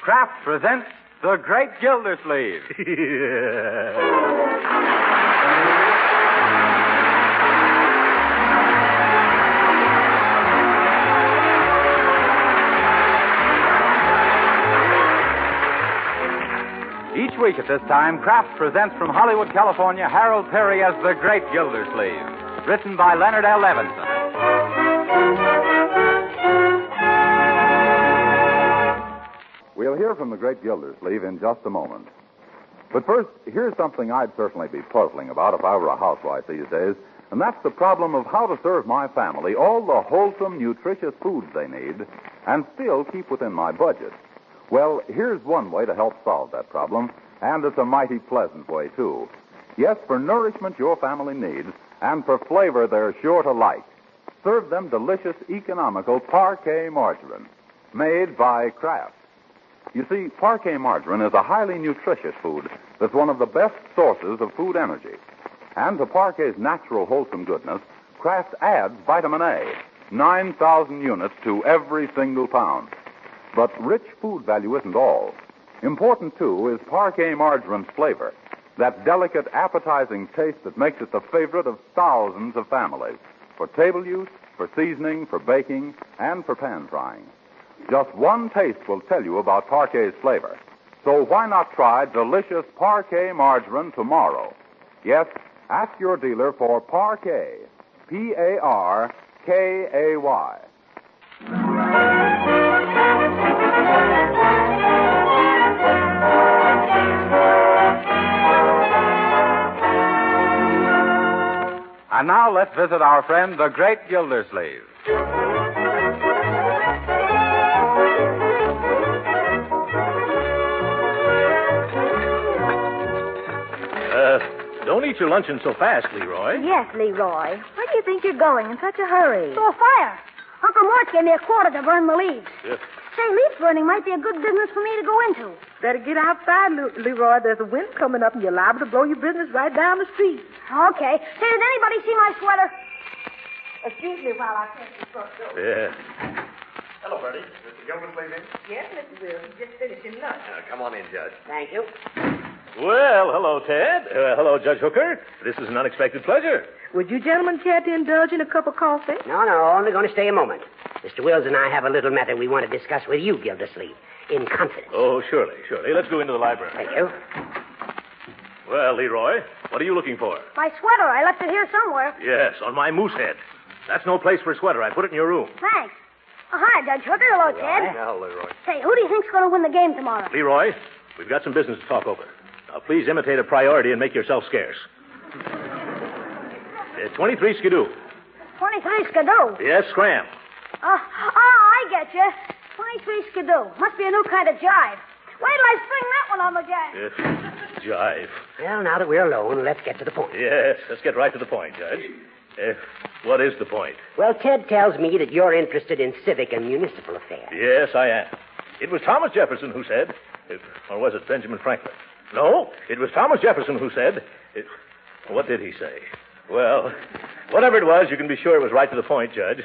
Kraft presents The Great Gildersleeve. Each week at this time, Kraft presents from Hollywood, California, Harold Perry as The Great Gildersleeve, written by Leonard L. Levinson. We'll hear from the great Gildersleeve in just a moment. But first, here's something I'd certainly be puzzling about if I were a housewife these days, and that's the problem of how to serve my family all the wholesome, nutritious foods they need and still keep within my budget. Well, here's one way to help solve that problem, and it's a mighty pleasant way, too. Yes, for nourishment your family needs, and for flavor they're sure to like. Serve them delicious, economical Parquet margarine, made by Kraft. You see, Parquet margarine is a highly nutritious food that's one of the best sources of food energy. And to Parquet's natural wholesome goodness, Kraft adds vitamin A, 9,000 units to every single pound. But rich food value isn't all. Important, too, is Parquet margarine's flavor, that delicate, appetizing taste that makes it the favorite of thousands of families, for table use, for seasoning, for baking, and for pan frying. Just one taste will tell you about Parquet's flavor. So why not try delicious Parquet margarine tomorrow? Yes, ask your dealer for Parquet. Parkay. And now let's visit our friend, the great Gildersleeve. Don't eat your luncheon so fast, Leroy. Yes, Leroy. Where do you think you're going in such a hurry? To a fire. Uncle Mort gave me a quarter to burn the leaves. Yes. Say, leaf burning might be a good business for me to go into. Better get outside, Leroy. There's a wind coming up, and you're liable to blow your business right down the street. Okay. Say, did anybody see my sweater? Excuse me while I finish this front door. Yeah. Hello, Bertie. Mr. Gildersleeve in? Yes, Mr. Will. Just finishing lunch. Come on in, Judge. Thank you. Well, hello, Ted. Hello, Judge Hooker. This is an unexpected pleasure. Would you gentlemen care to indulge in a cup of coffee? No, only going to stay a moment. Mr. Wills and I have a little matter we want to discuss with you, Gildersleeve, in confidence. Oh, surely. Let's go into the library. Thank you. Well, Leroy, what are you looking for? My sweater. I left it here somewhere. Yes, on my moose head. That's no place for a sweater. I put it in your room. Thanks. Oh, hi, Judge Hooker. Hello, Ted. Now, Leroy. Say, who do you think's going to win the game tomorrow? Leroy, we've got some business to talk over. Now, please imitate a priority and make yourself scarce. 23 skidoo. 23 skidoo. Yes, scram. I get you. 23 skidoo. Must be a new kind of jive. Wait till I spring that one on the jack. Yes, jive. Well, now that we're alone, let's get to the point. Yes, let's get right to the point, Judge. What is the point? Well, Ted tells me that you're interested in civic and municipal affairs. Yes, I am. It was Thomas Jefferson who said, or was it Benjamin Franklin? No, it was Thomas Jefferson who said, what did he say? Well, whatever it was, you can be sure it was right to the point, Judge.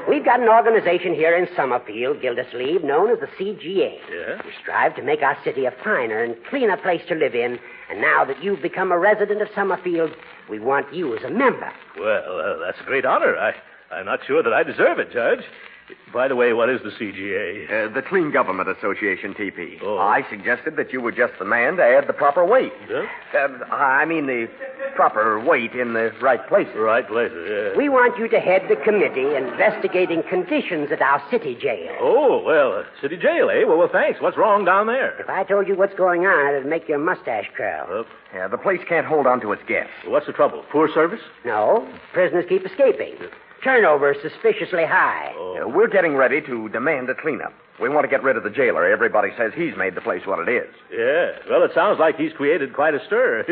We've got an organization here in Summerfield, Gildersleeve, known as the CGA. Yeah? We strive to make our city a finer and cleaner place to live in, and now that you've become a resident of Summerfield, we want you as a member. Well, that's a great honor. I'm not sure that I deserve it, Judge. By the way, what is the CGA? The Clean Government Association, TP. Oh. I suggested that you were just the man to add the proper weight. Yeah? The proper weight in the right places. Right places, yeah. We want you to head the committee investigating conditions at our city jail. Oh, well, city jail, eh? Well, thanks. What's wrong down there? If I told you what's going on, it'd make your mustache curl. Yeah, the place can't hold on to its guests. What's the trouble? Poor service? No, prisoners keep escaping. Turnover is suspiciously high. Oh. We're getting ready to demand a cleanup. We want to get rid of the jailer. Everybody says he's made the place what it is. Yeah. Well, it sounds like he's created quite a stir.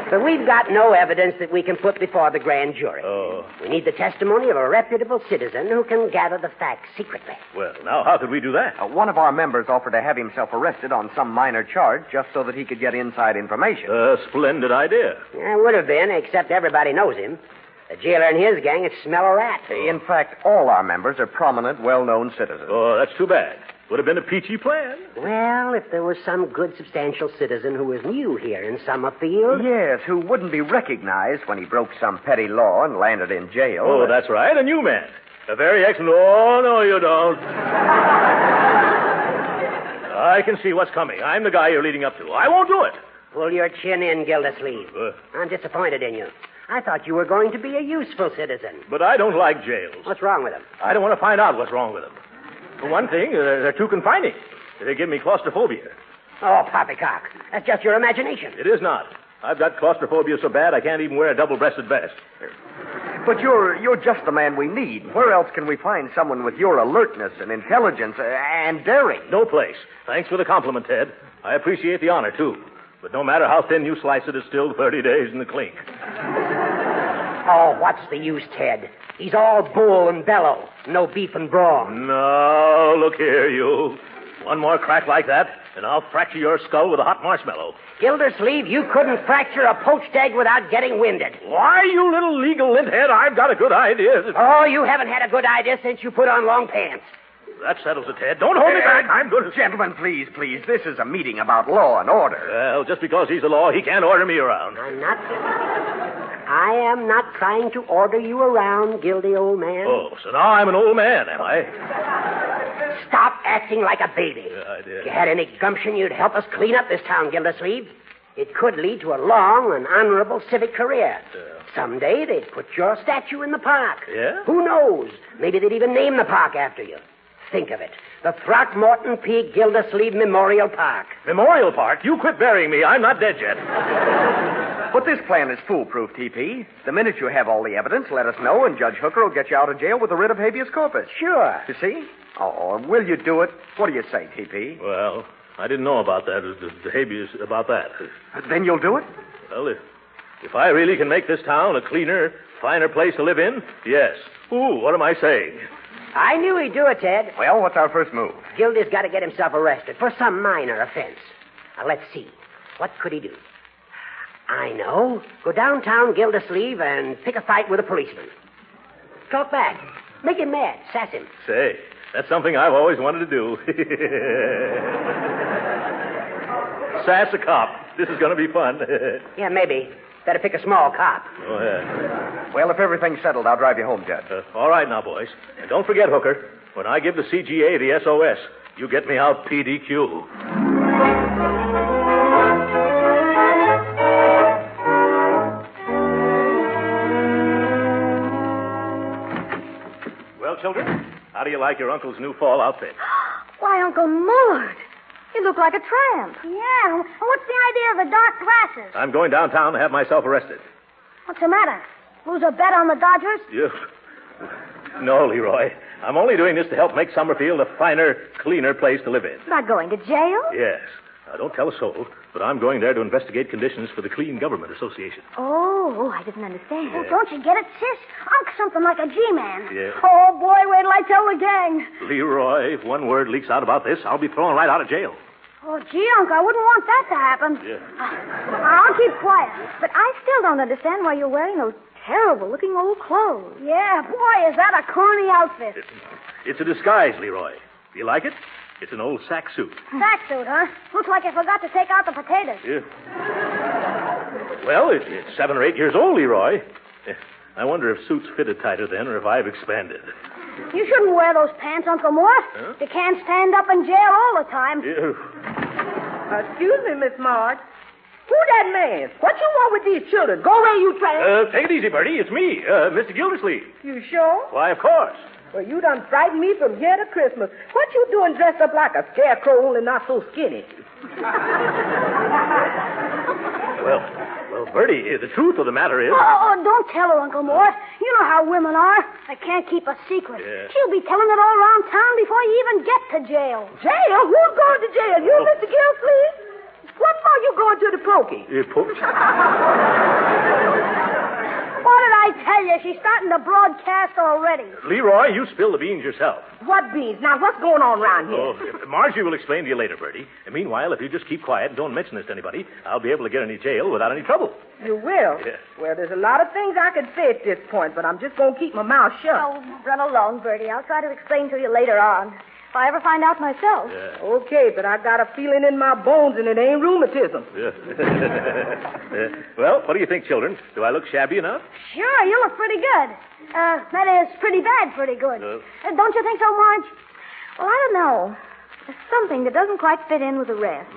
But we've got no evidence that we can put before the grand jury. Oh. We need the testimony of a reputable citizen who can gather the facts secretly. Well, now, how could we do that? One of our members offered to have himself arrested on some minor charge just so that he could get inside information. A splendid idea. Yeah, it would have been, except everybody knows him. The jailer and his gang would smell a rat. In fact, all our members are prominent, well-known citizens. Oh, that's too bad. Would have been a peachy plan. Well, if there was some good, substantial citizen who was new here in Summerfield. Yes, who wouldn't be recognized when he broke some petty law and landed in jail. Oh, that's right. A new man. A very excellent... Oh, no, you don't. I can see what's coming. I'm the guy you're leading up to. I won't do it. Pull your chin in, Gildersleeve. I'm disappointed in you. I thought you were going to be a useful citizen. But I don't like jails. What's wrong with them? I don't want to find out what's wrong with them. For one thing, they're too confining. They give me claustrophobia. Oh, poppycock. That's just your imagination. It is not. I've got claustrophobia so bad I can't even wear a double-breasted vest. But you're just the man we need. Where else can we find someone with your alertness and intelligence and daring? No place. Thanks for the compliment, Ted. I appreciate the honor, too. But no matter how thin you slice it, it's still 30 days in the clink. Oh, what's the use, Ted? He's all bull and bellow. No beef and brawn. No, look here, you. One more crack like that, and I'll fracture your skull with a hot marshmallow. Gildersleeve, you couldn't fracture a poached egg without getting winded. Why, you little legal linthead, I've got a good idea. Oh, you haven't had a good idea since you put on long pants. That settles it, Ted. Don't hold me back. I'm good. Gentlemen, please. This is a meeting about law and order. Well, just because he's the law, he can't order me around. I am not trying to order you around, Gildy, old man. Oh, so now I'm an old man, am I? Stop acting like a baby. Yeah, I did. If you had any gumption, you'd help us clean up this town, Gildersleeve. It could lead to a long and honorable civic career. Someday they'd put your statue in the park. Yeah? Who knows? Maybe they'd even name the park after you. Think of it. The Throckmorton P. Gildersleeve Memorial Park. Memorial Park? You quit burying me. I'm not dead yet. But this plan is foolproof, TP. The minute you have all the evidence, let us know, and Judge Hooker will get you out of jail with a writ of habeas corpus. Sure. You see? Oh, will you do it? What do you say, TP? Well, I didn't know about that, the habeas about that. Then you'll do it? Well, if I really can make this town a cleaner, finer place to live in, yes. Ooh, what am I saying? I knew he'd do it, Ted. Well, what's our first move? Gildy's got to get himself arrested for some minor offense. Now, let's see. What could he do? I know. Go downtown Gildersleeve and pick a fight with a policeman. Talk back. Make him mad. Sass him. Say, that's something I've always wanted to do. Sass a cop. This is going to be fun. Yeah, maybe. Better pick a small cop. Oh, yeah. Well, if everything's settled, I'll drive you home, Judge. All right now, boys. And don't forget, Hooker, when I give the CGA the SOS, you get me out PDQ. Well, children, how do you like your uncle's new fall outfit? Why, Uncle Mort, you look like a tramp. Yeah, what's the idea of the dark glasses? I'm going downtown to have myself arrested. What's the matter? Lose a bet on the Dodgers? You... No, Leroy. I'm only doing this to help make Summerfield a finer, cleaner place to live in. Not going to jail? Yes. Now, don't tell a soul, but I'm going there to investigate conditions for the Clean Government Association. Oh, I didn't understand. Oh, don't you get it, sis? Unc's something like a G-man. Yeah. Oh, boy, wait till I tell the gang. Leroy, if one word leaks out about this, I'll be thrown right out of jail. Oh, gee, Unc, I wouldn't want that to happen. Yeah. I'll keep quiet. But I still don't understand why you're wearing those terrible-looking old clothes. Yeah, boy, is that a corny outfit. It's a disguise, Leroy. Do you like it? It's an old sack suit. Sack suit, huh? Looks like I forgot to take out the potatoes. Yeah. Well, it's 7 or 8 years old, Leroy. I wonder if suits fitted tighter then or if I've expanded. You shouldn't wear those pants, Uncle Mort. Huh? You can't stand up in jail all the time. Yeah. Excuse me, Miss Marge. Who that man? What you want with these children? Go away, you tramp. Take it easy, Bertie. It's me, Mr. Gildersleeve. You sure? Why, of course. Well, you done frightened me from here to Christmas. What you doing dressed up like a scarecrow, only not so skinny? Well, Bertie, the truth of the matter is... Oh, don't tell her, Uncle Mort. You know how women are. They can't keep a secret. Yeah. She'll be telling it all around town before you even get to jail. Jail? Who's going to jail? You, Mr. Gildersleeve? What for you going to the pokey? What did I tell you? She's starting to broadcast already. Leroy, you spill the beans yourself. What beans? Now, what's going on around here? Oh, Marjorie will explain to you later, Bertie. And meanwhile, if you just keep quiet and don't mention this to anybody, I'll be able to get in jail without any trouble. You will? Yes. Well, there's a lot of things I could say at this point, but I'm just going to keep my mouth shut. Oh, run along, Bertie. I'll try to explain to you later on. If I ever find out myself. Yeah. Okay, but I got a feeling in my bones, and it ain't rheumatism. Yeah. Well, what do you think, children? Do I look shabby enough? Sure, you look pretty good. That is pretty bad, pretty good. Don't you think so, Marge? Well, I don't know. There's something that doesn't quite fit in with the rest.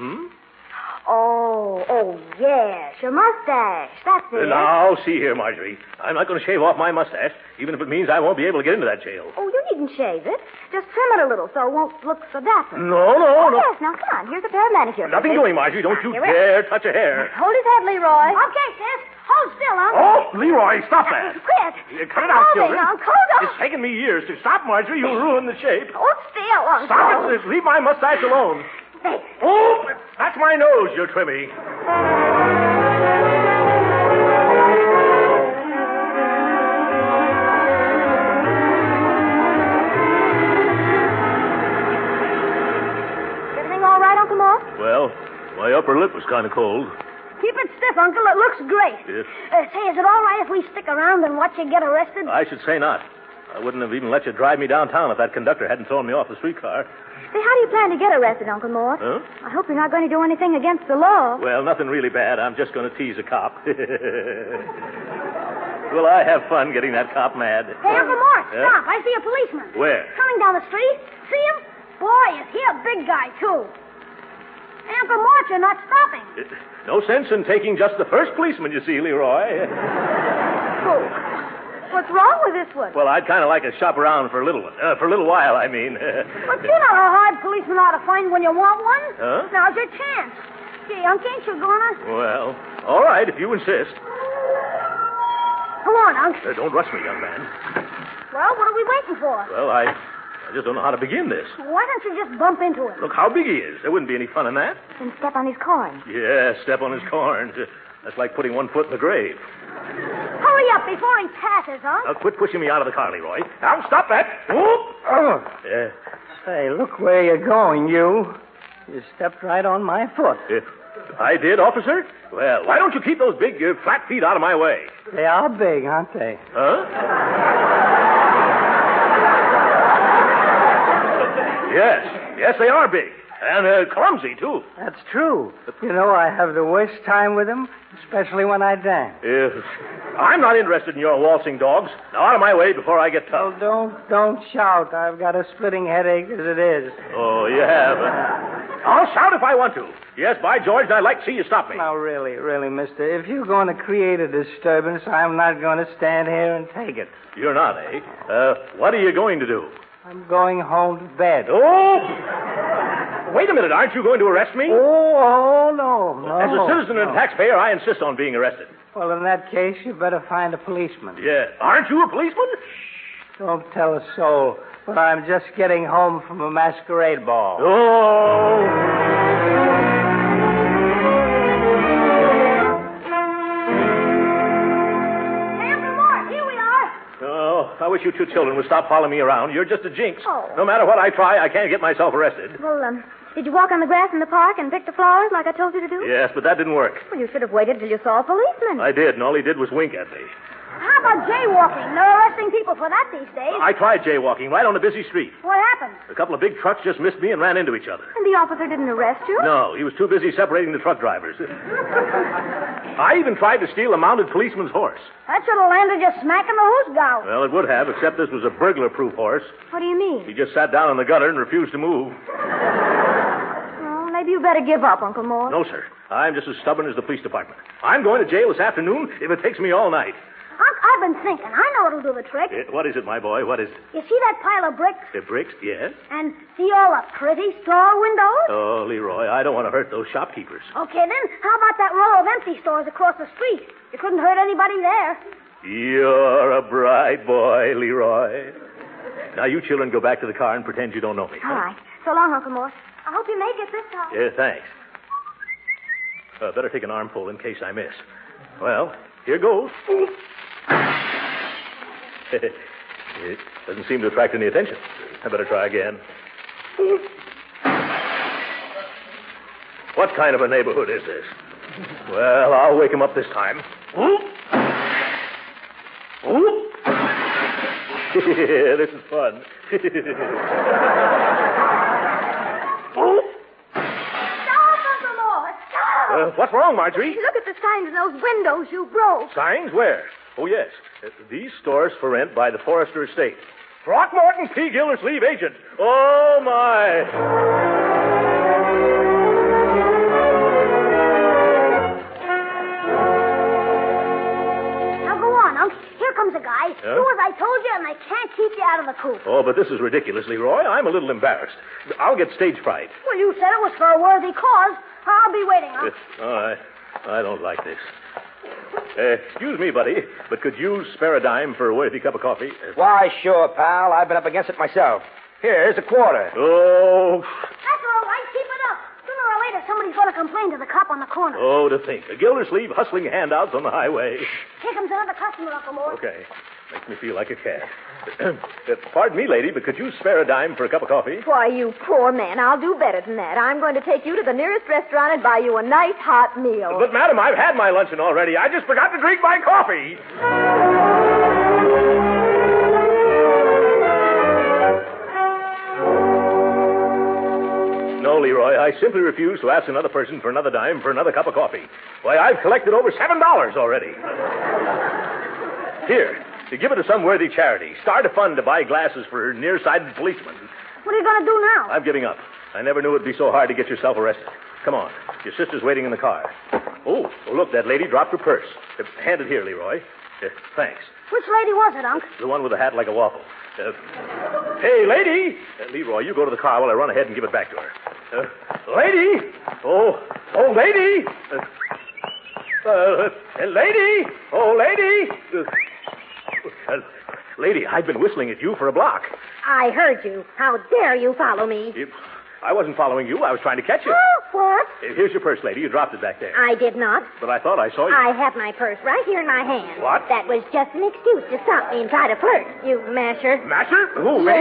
Oh, yes, your mustache. That's it. Now, see here, Marjorie. I'm not going to shave off my mustache, even if it means I won't be able to get into that jail. Oh, you needn't shave it. Just trim it a little so it won't look so dapper. No. Yes, now come on. Here's a pair of manicure. Nothing doing, Marjorie. Don't you dare touch a hair. Hold his head, Leroy. Okay, sis. Hold still, Uncle. Oh, Leroy, stop that. Quit. Cut it out, Hold children. it, Uncle. Hold It's taken me years to stop, Marjorie. You'll ruin the shape. Hold still, Uncle. Stop it. Leave my mustache alone. Oh, that's my nose you're trimming. Everything all right, Uncle Mort? Well, my upper lip was kind of cold. Keep it stiff, Uncle. It looks great. Yes. Say, is it all right if we stick around and watch you get arrested? I should say not. I wouldn't have even let you drive me downtown if that conductor hadn't thrown me off the streetcar. Say, how do you plan to get arrested, Uncle Mort? Huh? I hope you're not going to do anything against the law. Well, nothing really bad. I'm just going to tease a cop. Will I have fun getting that cop mad? Hey, Uncle Mort, Yeah? stop. I see a policeman. Where? Coming down the street. See him? Boy, is he a big guy, too. Hey, Uncle Mort, you're not stopping. No sense in taking just the first policeman you see, Leroy. Oh, what's wrong with this one? Well, I'd kind of like to shop around for a little while, I mean. But you know how hard policemen ought to find when you want one. Huh? Now's your chance. Gee, Unc, ain't you gonna? Well, all right, if you insist. Come on, Unc. Don't rush me, young man. Well, what are we waiting for? Well, I just don't know how to begin this. Why don't you just bump into him? Look how big he is. There wouldn't be any fun in that. And step on his corn. Yeah, step on his corns. That's like putting one foot in the grave. Hurry up before he passes, Unc. Now, quit pushing me out of the car, Leroy. Now, stop that. Whoop. Oh, Yeah. say, look where you're going, you. You stepped right on my foot. I did, officer? Well, why don't you keep those big, flat feet out of my way? They are big, aren't they? Huh? Yes, they are big. And clumsy, too. That's true. You know, I have the worst time with them, especially when I dance. I'm not interested in your waltzing dogs. Now, out of my way before I get tough. Oh, don't shout. I've got a splitting headache as it is. Oh, you have? I'll shout if I want to. Yes, by George, I'd like to see you stop me. Now, really, mister, if you're going to create a disturbance, I'm not going to stand here and take it. You're not, eh? What are you going to do? I'm going home to bed. Oh! Wait a minute. Aren't you going to arrest me? Oh, no. As a citizen and taxpayer, I insist on being arrested. Well, in that case, you better find a policeman. Yeah. Aren't you a policeman? Don't tell a soul, but I'm just getting home from a masquerade ball. Oh! I wish you two children would stop following me around. You're just a jinx. Oh. No matter what I try, I can't get myself arrested. Well, did you walk on the grass in the park and pick the flowers like I told you to do? Yes, but that didn't work. Well, you should have waited till you saw a policeman. I did, and all he did was wink at me. How about jaywalking? They're arresting people for that these days. I tried jaywalking right on a busy street. What happened? A couple of big trucks just missed me and ran into each other. And the officer didn't arrest you? No, he was too busy separating the truck drivers. I even tried to steal a mounted policeman's horse. That should have landed you smack in the hoosgow. Well, it would have, except this was a burglar-proof horse. What do you mean? He just sat down in the gutter and refused to move. Well, maybe you better give up, Uncle Mort. No, sir. I'm just as stubborn as the police department. I'm going to jail this afternoon if it takes me all night. Unc, I've been thinking. I know what'll do the trick. What is it, my boy? What is it? You see that pile of bricks? The bricks? Yes. And see all the pretty store windows? Oh, Leroy, I don't want to hurt those shopkeepers. Okay, then, how about that row of empty stores across the street? You couldn't hurt anybody there. You're a bright boy, Leroy. Now, you children go back to the car and pretend you don't know me. All right. So long, Uncle Mort. I hope you make it this time. Yeah, thanks. Better take an armful in case I miss. Well, here goes. It doesn't seem to attract any attention. I better try again. What kind of a neighborhood is this? Well, I'll wake him up this time. Whoop! Whoop! This is fun. Whoop! What's wrong, Marjorie? Look at the signs in those windows you broke. Signs? Where? Oh, yes. These stores for rent by the Forrester Estate. Throckmorton P. Gildersleeve, agent. Oh, my. Now go on, Unc. Here comes a guy. Huh? Do as I told you, and I can't keep you out of the coop. Oh, but this is ridiculous, Leroy. I'm a little embarrassed. I'll get stage fright. Well, you said it was for a worthy cause. I'll be waiting, Unc. I don't like this. Excuse me, buddy, but could you spare a dime for a worthy cup of coffee? Why, sure, pal. I've been up against it myself. Here's a quarter. Oh. That's all right. Keep it up. Sooner or later, somebody's going to complain to the cop on the corner. Oh, to think. A Gildersleeve hustling handouts on the highway. Here comes another customer, Uncle Mort. Okay. Makes me feel like a cat. Pardon me, lady, but could you spare a dime for a cup of coffee? Why, you poor man, I'll do better than that. I'm going to take you to the nearest restaurant and buy you a nice hot meal. But, madam, I've had my luncheon already. I just forgot to drink my coffee. No, Leroy, I simply refuse to ask another person for another dime for another cup of coffee. Why, I've collected over $7 already. Here, to give it to some worthy charity. Start a fund to buy glasses for nearsighted policemen. What are you going to do now? I'm giving up. I never knew it'd be so hard to get yourself arrested. Come on. Your sister's waiting in the car. Oh, look, that lady dropped her purse. Hand it here, Leroy. Thanks. Which lady was it, Unc? The one with a hat like a waffle. Hey, lady! Leroy, you go to the car while I run ahead and give it back to her. Lady! Oh, lady! Lady! Oh, lady! Lady, I've been whistling at you for a block. I heard you. How dare you follow me? I wasn't following you. I was trying to catch you. What? Here's your purse, lady. You dropped it back there. I did not. But I thought I saw you. I have my purse right here in my hand. What? That was just an excuse to stop me and try to flirt, you masher. Masher? Who, me?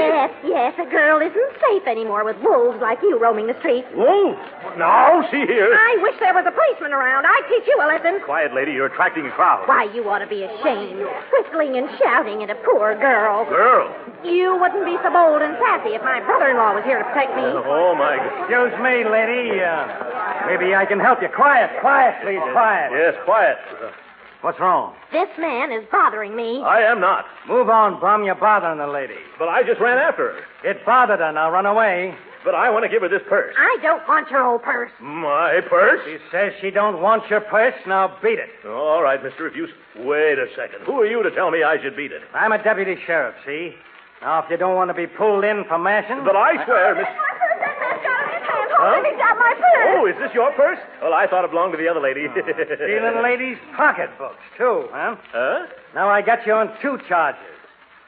Yes. A girl isn't safe anymore with wolves like you roaming the streets. Wolves? No, see here. I wish there was a policeman around. I'd teach you a lesson. Quiet, lady. You're attracting a crowd. Why, you ought to be ashamed. Whistling and shouting at a poor girl. Girl? You wouldn't be so bold and sassy if my brother-in-law was here to protect me. Oh, my God. Excuse me, lady. Maybe I can help you. Quiet, please, quiet. Yes, quiet. What's wrong? This man is bothering me. I am not. Move on, bum. You're bothering the lady. But I just ran after her. It bothered her. Now run away. But I want to give her this purse. I don't want your old purse. My purse? She says she don't want your purse. Now beat it. All right, mister. If you... Wait a second. Who are you to tell me I should beat it? I'm a deputy sheriff, see? Now, if you don't want to be pulled in for mashing... But I swear, Miss... He's got my purse. Oh, is this your purse? Well, I thought it belonged to the other lady. Stealing ladies' pocketbooks, too, huh? Huh? Now I got you on 2 charges.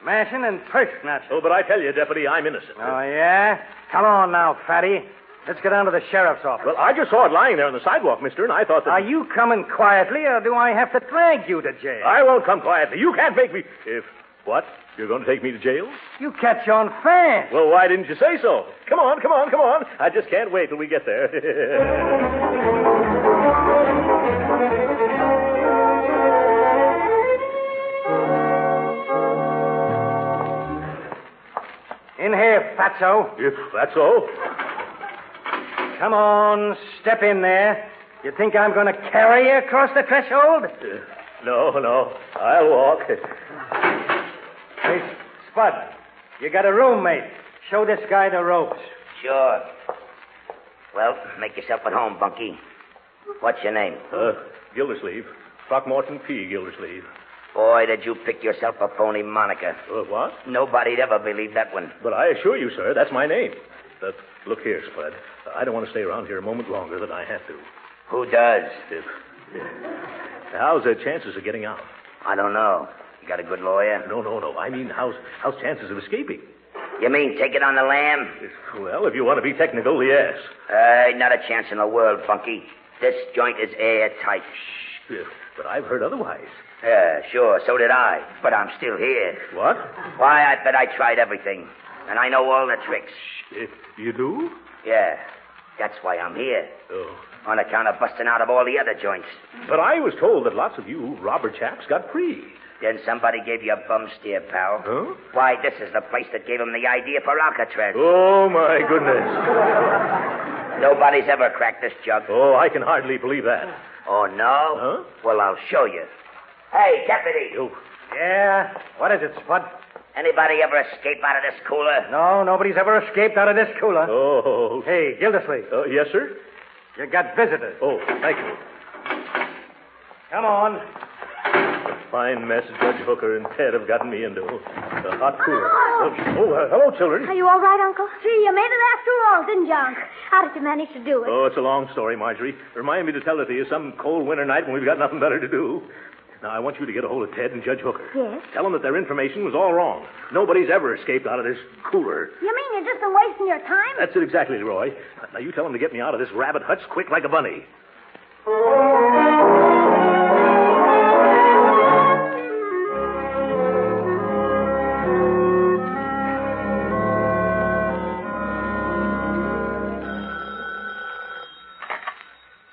Mashing and purse snatching. Oh, but I tell you, Deputy, I'm innocent. Oh, yeah? Come on now, fatty. Let's go down to the sheriff's office. Well, I just saw it lying there on the sidewalk, mister, and I thought that... Are you coming quietly, or do I have to drag you to jail? I won't come quietly. You can't make me... If... What? You're going to take me to jail? You catch on fast. Well, why didn't you say so? Come on. I just can't wait till we get there. In here, fatso. If that's so. Come on, step in there. You think I'm going to carry you across the threshold? No. I'll walk. Hey, Spud, you got a roommate. Show this guy the ropes. Sure. Well, make yourself at home, Bunky. What's your name? Gildersleeve. Throckmorton P. Gildersleeve. Boy, did you pick yourself a phony moniker. What? Nobody'd ever believe that one. But I assure you, sir, that's my name. Look here, Spud. I don't want to stay around here a moment longer than I have to. Who does? How's the chances of getting out? I don't know. You got a good lawyer? No. I mean, how's chances of escaping? You mean take it on the lam? Well, if you want to be technical, yes. Not a chance in the world, Bunky. This joint is airtight. Shh. But I've heard otherwise. Yeah, sure, so did I. But I'm still here. What? Why, I bet I tried everything. And I know all the tricks. You do? Yeah, that's why I'm here. Oh. On account of busting out of all the other joints. But I was told that lots of you robber chaps got free. Then somebody gave you a bum steer, pal. Huh? Why, this is the place that gave him the idea for Alcatraz. Oh, my goodness. Nobody's ever cracked this jug. Oh, I can hardly believe that. Oh, no? Huh? Well, I'll show you. Hey, deputy. You. Yeah? What is it, Spud? Anybody ever escape out of this cooler? No, nobody's ever escaped out of this cooler. Oh. Hey, Gildersleeve. Yes, sir? You got visitors. Oh, thank you. Come on. A fine mess Judge Hooker and Ted have gotten me into. A hot cooler. Hello, children. Are you all right, Uncle? Gee, you made it after all, didn't you, Unc? How did you manage to do it? Oh, it's a long story, Marjorie. Remind me to tell it to you some cold winter night when we've got nothing better to do. Now, I want you to get a hold of Ted and Judge Hooker. Yes? Tell them that their information was all wrong. Nobody's ever escaped out of this cooler. You mean you're just been wasting your time? That's it exactly, Leroy. Now, you tell them to get me out of this rabbit hutch quick like a bunny.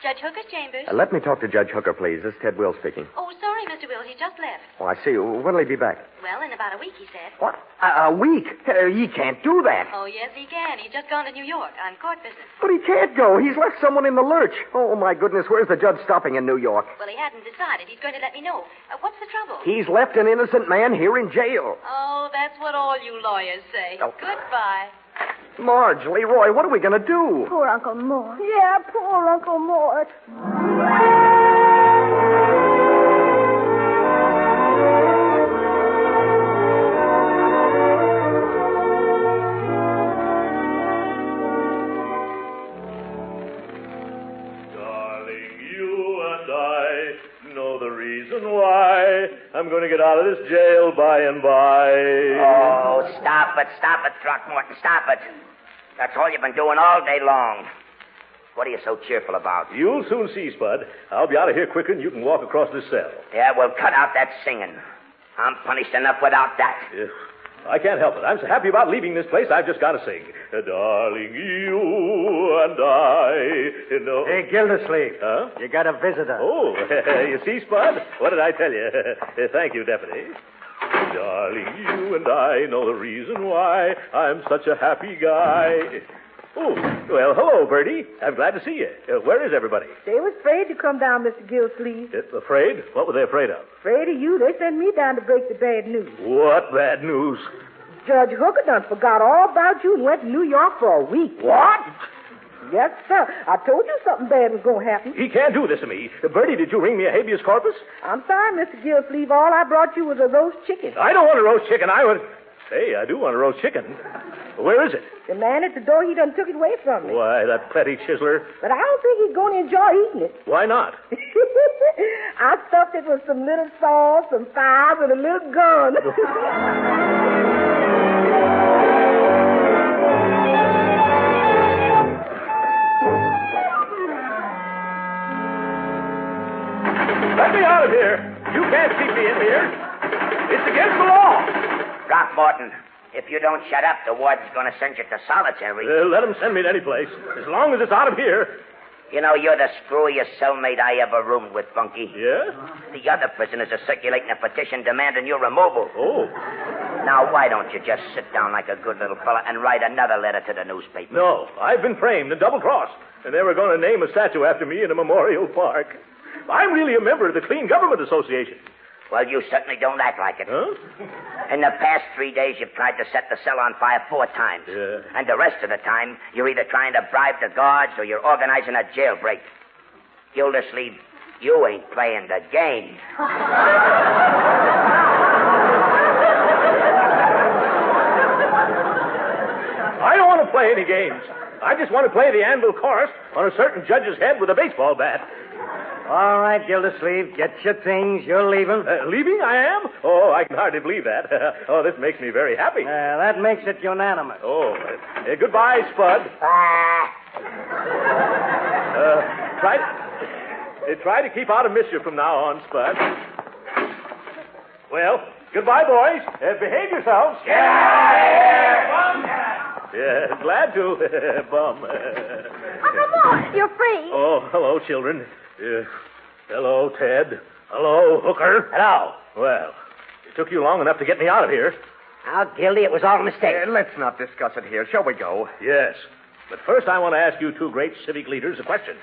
Judge Hooker's chambers. Let me talk to Judge Hooker, please. This is Ted Wills speaking. Oh, sorry, Mr. Wills. He just left. Oh, I see. When'll he be back? Well, in about a week, he said. What? A week? He can't do that. Oh, yes, he can. He's just gone to New York on court business. But he can't go. He's left someone in the lurch. Oh, my goodness. Where's the judge stopping in New York? Well, he hadn't decided. He's going to let me know. What's the trouble? He's left an innocent man here in jail. Oh, that's what all you lawyers say. Oh. Goodbye. Marge, Leroy, what are we going to do? Poor Uncle Mort. Yeah, poor Uncle Mort. Why I'm going to get out of this jail by and by. Oh, stop it, Throckmorton, stop it. That's all you've been doing all day long. What are you so cheerful about? You'll soon see, Spud. I'll be out of here quicker than you can walk across this cell. Yeah, well, cut out that singing. I'm punished enough without that. I can't help it. I'm so happy about leaving this place, I've just got to sing. Darling, you and I know... Hey, Gildersleeve. Huh? You got a visitor. Oh, you see, Spud? What did I tell you? Thank you, Deputy. Darling, you and I know the reason why I'm such a happy guy. Oh, well, hello, Bertie. I'm glad to see you. Where is everybody? They was afraid to come down, Mr. Gildersleeve. Afraid? What were they afraid of? Afraid of you. They sent me down to break the bad news. What bad news? Judge Hooker done forgot all about you and went to New York for a week. What? Yes, sir. I told you something bad was going to happen. He can't do this to me. Bertie, did you ring me a habeas corpus? I'm sorry, Mr. Gildersleeve. All I brought you was a roast chicken. I don't want a roast chicken. Hey, I do want a roast chicken. Where is it? The man at the door, he done took it away from me. Why, that petty chiseler. But I don't think he's going to enjoy eating it. Why not? I stuffed it with some little sauce, some fries, and a little gun. Let me out of here. You can't keep me in here. It's against the law. Throckmorton, if you don't shut up, the warden's going to send you to solitary. Let him send me to any place, as long as it's out of here. You know, you're the screwiest cellmate I ever roomed with, Bunky. Yeah? The other prisoners are circulating a petition demanding your removal. Oh. Now, why don't you just sit down like a good little fella and write another letter to the newspaper? No, I've been framed and double-crossed, and they were going to name a statue after me in a memorial park. I'm really a member of the Clean Government Association. Well, you certainly don't act like it. Huh? In the past 3 days, you've tried to set the cell on fire 4 times. Yeah. And the rest of the time, you're either trying to bribe the guards or you're organizing a jailbreak. Gildersleeve, you ain't playing the game. I don't want to play any games. I just want to play the anvil chorus on a certain judge's head with a baseball bat. All right, Gildersleeve, get your things. You're leaving. Leaving? I am? Oh, I can hardly believe that. Oh, this makes me very happy. That makes it unanimous. Oh, goodbye, Spud. Try to keep out of mischief from now on, Spud. Well, goodbye, boys. Behave yourselves. Get out of here! Yeah, glad to, Bum. Uncle Mort, you're free. Oh, hello, children. Hello, Ted. Hello, Hooker. Hello. Well, it took you long enough to get me out of here. Now, Gildy, it was all a mistake. Let's not discuss it here. Shall we go? Yes. But first, I want to ask you two great civic leaders a question.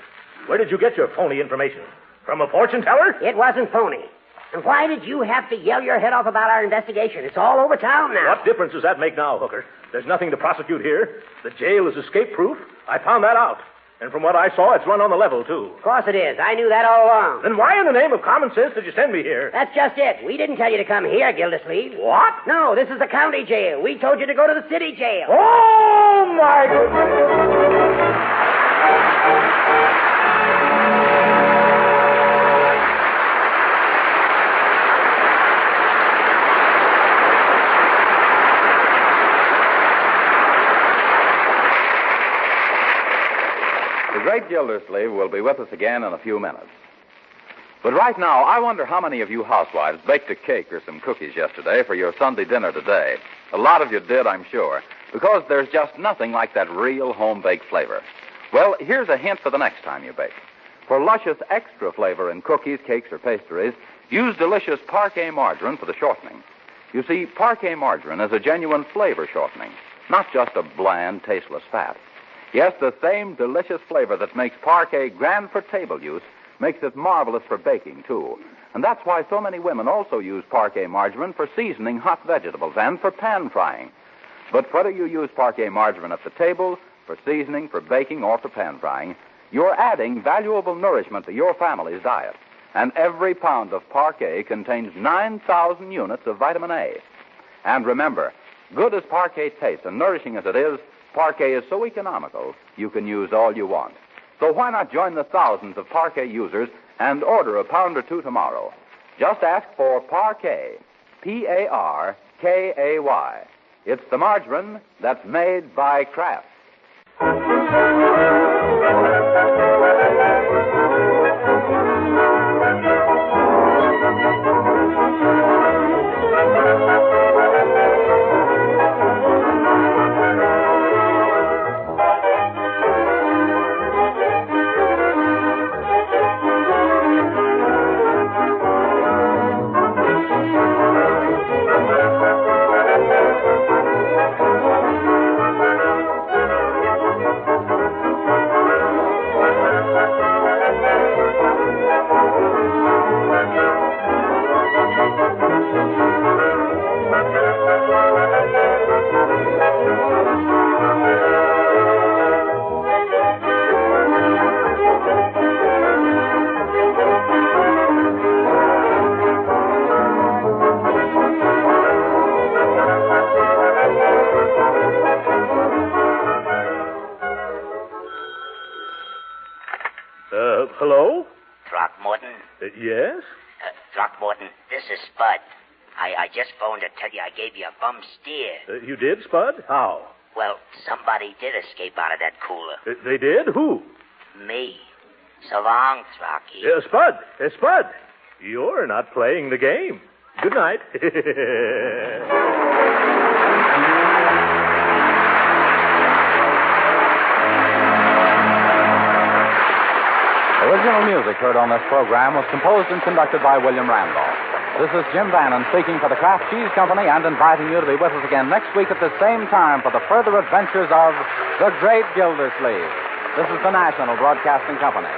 Where did you get your phony information? From a fortune teller? It wasn't phony. And why did you have to yell your head off about our investigation? It's all over town now. What difference does that make now, Hooker? There's nothing to prosecute here. The jail is escape-proof. I found that out. And from what I saw, it's run on the level, too. Of course it is. I knew that all along. Then why in the name of common sense did you send me here? That's just it. We didn't tell you to come here, Gildersleeve. What? No, this is the county jail. We told you to go to the city jail. Oh, my goodness. The great Gildersleeve will be with us again in a few minutes. But right now, I wonder how many of you housewives baked a cake or some cookies yesterday for your Sunday dinner today. A lot of you did, I'm sure, because there's just nothing like that real home-baked flavor. Well, here's a hint for the next time you bake. For luscious extra flavor in cookies, cakes, or pastries, use delicious Parquet margarine for the shortening. You see, Parquet margarine is a genuine flavor shortening, not just a bland, tasteless fat. Yes, the same delicious flavor that makes Parquet grand for table use makes it marvelous for baking, too. And that's why so many women also use Parquet margarine for seasoning hot vegetables and for pan frying. But whether you use Parquet margarine at the table, for seasoning, for baking, or for pan frying, you're adding valuable nourishment to your family's diet. And every pound of Parquet contains 9,000 units of vitamin A. And remember, good as Parquet tastes and nourishing as it is, Parquet is so economical, you can use all you want. So why not join the thousands of Parquet users and order a pound or two tomorrow? Just ask for Parquet, Parkay. It's the margarine that's made by Kraft. Hello? Throckmorton? Yes? Throckmorton, this is Spud. I just phoned to tell you I gave you a bum steer. You did, Spud? How? Well, somebody did escape out of that cooler. They did? Who? Me. So long, Throcky. Spud, you're not playing the game. Good night. Original music heard on this program was composed and conducted by William Randolph. This is Jim Bannon speaking for the Kraft Cheese Company and inviting you to be with us again next week at the same time for the further adventures of the Great Gildersleeve. This is the National Broadcasting Company.